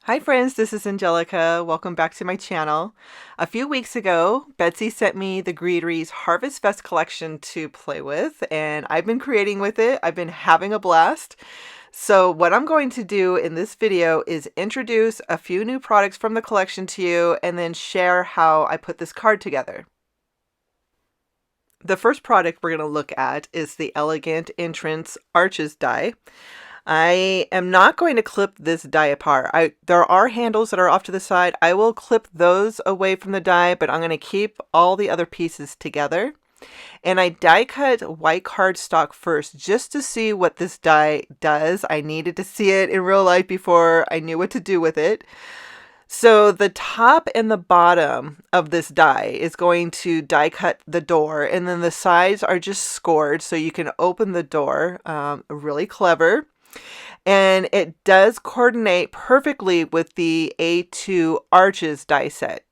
Hi friends, this is Angelica. Welcome back to my channel. A few weeks ago, Betsy sent me the Greetery's Harvest Fest collection to play with, and I've been creating with it. I've been having a blast. So what I'm going to do in this video is introduce a few new products from the collection to you and then share how I put this card together. The first product we're going to look at is the Elegant Entrance Arches die. I am not going to clip this die apart. There are handles that are off to the side. I will clip those away from the die, but I'm going to keep all the other pieces together. And I die cut white cardstock first just to see what this die does. I needed to see it in real life before I knew what to do with it. So the top and the bottom of this die is going to die cut the door, and then the sides are just scored so you can open the door. Really clever. And it does coordinate perfectly with the A2 Arches die set.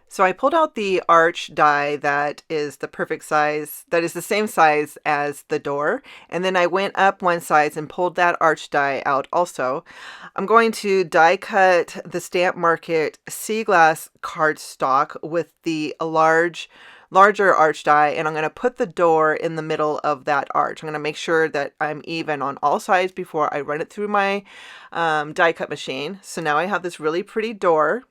So I pulled out the arch die that is the perfect size, that is the same size as the door. And then I went up one size and pulled that arch die out also. I'm going to die cut the Stamp Market Sea Glass cardstock with the larger arch die, and I'm going to put the door in the middle of that arch. I'm going to make sure that I'm even on all sides before I run it through my die cut machine. So now I have this really pretty door.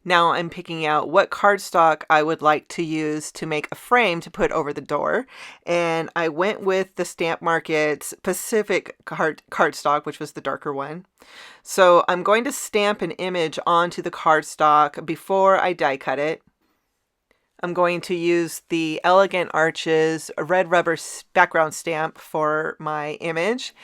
Now I'm picking out what cardstock I would like to use to make a frame to put over the door. And I went with the Stamp Market Pacific cardstock, which was the darker one. So I'm going to stamp an image onto the cardstock before I die cut it. I'm going to use the Elegant Arches red rubber background stamp for my image.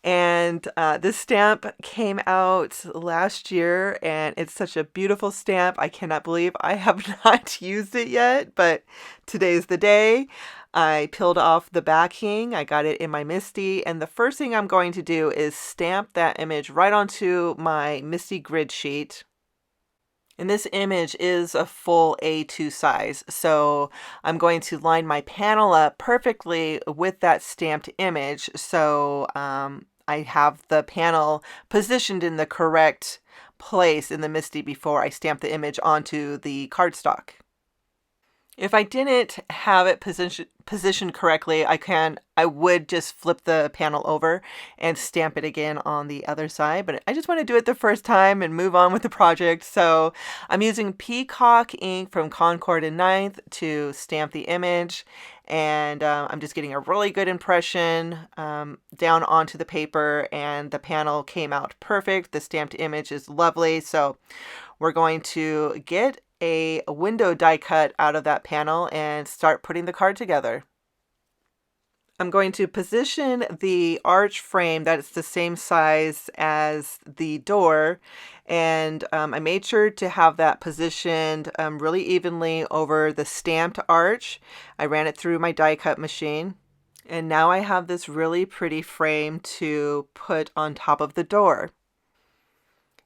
And this stamp came out last year, and it's such a beautiful stamp. I cannot believe I have not used it yet, but today's the day. I peeled off the backing. I got it in my MISTI, and the first thing I'm going to do is stamp that image right onto my MISTI grid sheet. And this image is a full A2 size, so I'm going to line my panel up perfectly with that stamped image, so I have the panel positioned in the correct place in the MISTI before I stamp the image onto the cardstock. If I didn't have it positioned correctly, I would just flip the panel over and stamp it again on the other side, but I just want to do it the first time and move on with the project. So I'm using Peacock ink from Concord and Ninth to stamp the image, and I'm just getting a really good impression down onto the paper, and the panel came out perfect. The stamped image is lovely, so we're going to get a window die cut out of that panel and start putting the card together. I'm going to position the arch frame that is the same size as the door, and I made sure to have that positioned really evenly over the stamped arch. I ran it through my die cut machine, and now I have this really pretty frame to put on top of the door.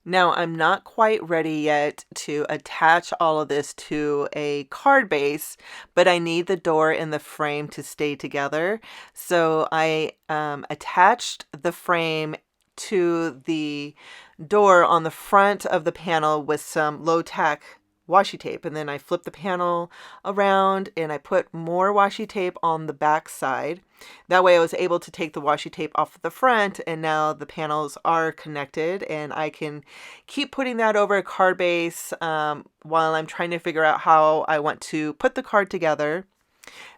Now, I'm not quite ready yet to attach all of this to a card base, but I need the door and the frame to stay together. So I attached the frame to the door on the front of the panel with some low-tack washi tape, and then I flipped the panel around and I put more washi tape on the back side. That way I was able to take the washi tape off the front, and now the panels are connected, and I can keep putting that over a card base while I'm trying to figure out how I want to put the card together.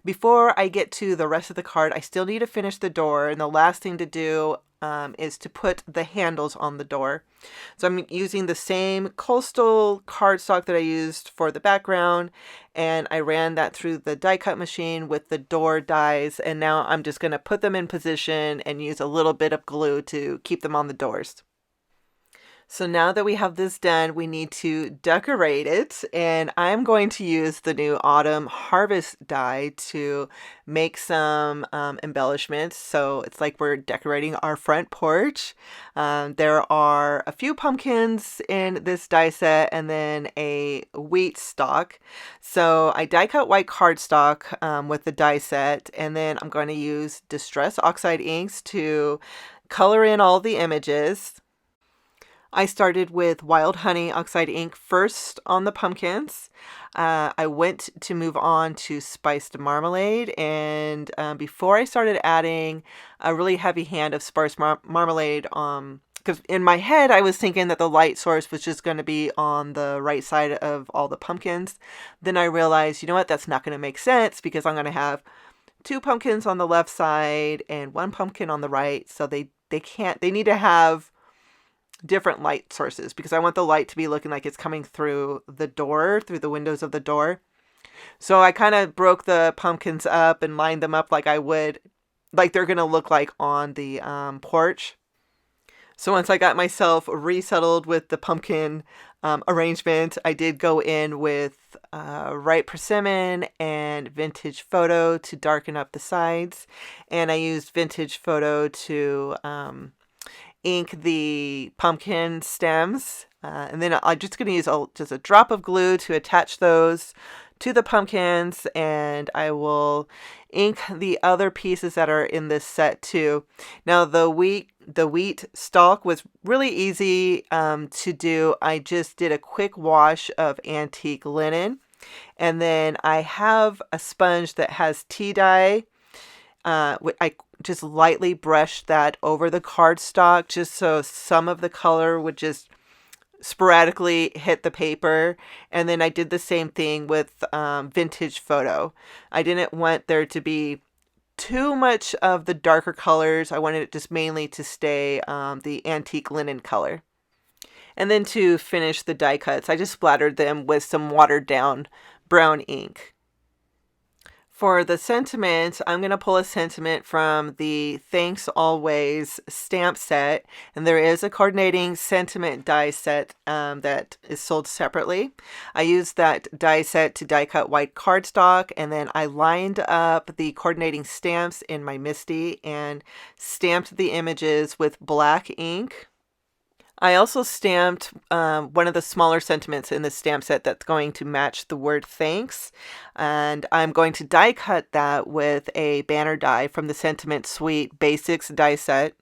Before I get to the rest of the card, I still need to finish the door, and the last thing to do is to put the handles on the door. So I'm using the same coastal cardstock that I used for the background, and I ran that through the die cut machine with the door dies, and now I'm just going to put them in position and use a little bit of glue to keep them on the doors. So now that we have this done, we need to decorate it, and I'm going to use the new Autumn Harvest die to make some embellishments. So it's like we're decorating our front porch. There are a few pumpkins in this die set and then a wheat stalk. So I die cut white cardstock with the die set, and then I'm going to use Distress Oxide inks to color in all the images. I started with Wild Honey Oxide ink first on the pumpkins. I went to move on to Spiced Marmalade, and before I started adding a really heavy hand of Sparse Marmalade, because in my head I was thinking that the light source was just going to be on the right side of all the pumpkins. Then I realized, you know what, that's not going to make sense because I'm going to have 2 pumpkins on the left side and 1 pumpkin on the right, so they need to have different light sources because I want the light to be looking like it's coming through the door, through the windows of the door. So I kind of broke the pumpkins up and lined them up like I would, like they're going to look like on the porch. So once I got myself resettled with the pumpkin arrangement, I did go in with Right Persimmon and Vintage Photo to darken up the sides. And I used Vintage Photo to ink the pumpkin stems, and then I'm just going to use just a drop of glue to attach those to the pumpkins, and I will ink the other pieces that are in this set too. Now the wheat stalk was really easy to do. I just did a quick wash of antique linen, and then I have a sponge that has tea dye. I just lightly brushed that over the cardstock just so some of the color would just sporadically hit the paper. And then I did the same thing with Vintage Photo. I didn't want there to be too much of the darker colors. I wanted it just mainly to stay the antique linen color. And then to finish the die cuts, I just splattered them with some watered down brown ink. For the sentiment, I'm going to pull a sentiment from the Thanks Always stamp set. And there is a coordinating sentiment die set that is sold separately. I used that die set to die cut white cardstock, and then I lined up the coordinating stamps in my MISTI and stamped the images with black ink. I also stamped one of the smaller sentiments in the stamp set that's going to match the word thanks. And I'm going to die cut that with a banner die from the Sentiment Suite Basics die set.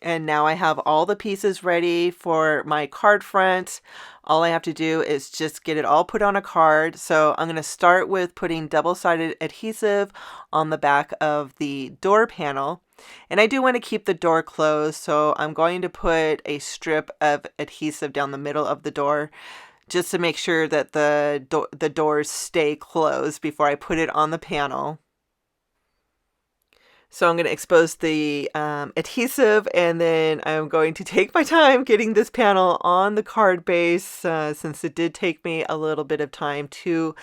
And now I have all the pieces ready for my card front. All I have to do is just get it all put on a card. So I'm going to start with putting double-sided adhesive on the back of the door panel. And I do want to keep the door closed, so I'm going to put a strip of adhesive down the middle of the door just to make sure that the doors stay closed before I put it on the panel. So I'm going to expose the adhesive, and then I'm going to take my time getting this panel on the card base since it did take me a little bit of time to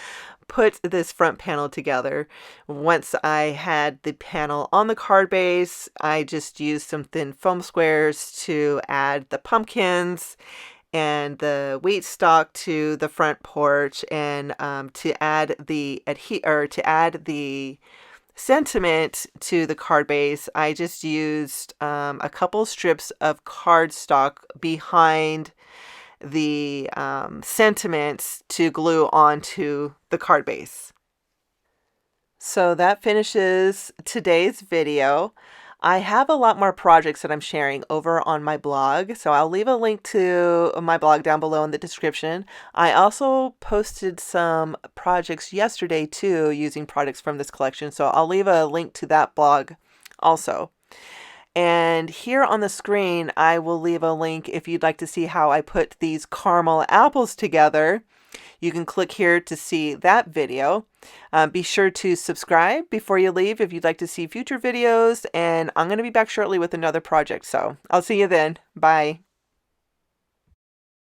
put this front panel together. Once I had the panel on the card base, I just used some thin foam squares to add the pumpkins and the wheat stalk to the front porch, and to add the sentiment to the card base, I just used a couple strips of cardstock behind the sentiments to glue onto the card base. So that finishes today's video. I have a lot more projects that I'm sharing over on my blog, so I'll leave a link to my blog down below in the description. I also posted some projects yesterday too, using products from this collection, so I'll leave a link to that blog also. And here on the screen, I will leave a link if you'd like to see how I put these caramel apples together. You can click here to see that video. Be sure to subscribe before you leave if you'd like to see future videos, and I'm going to be back shortly with another project. So I'll see you then. Bye.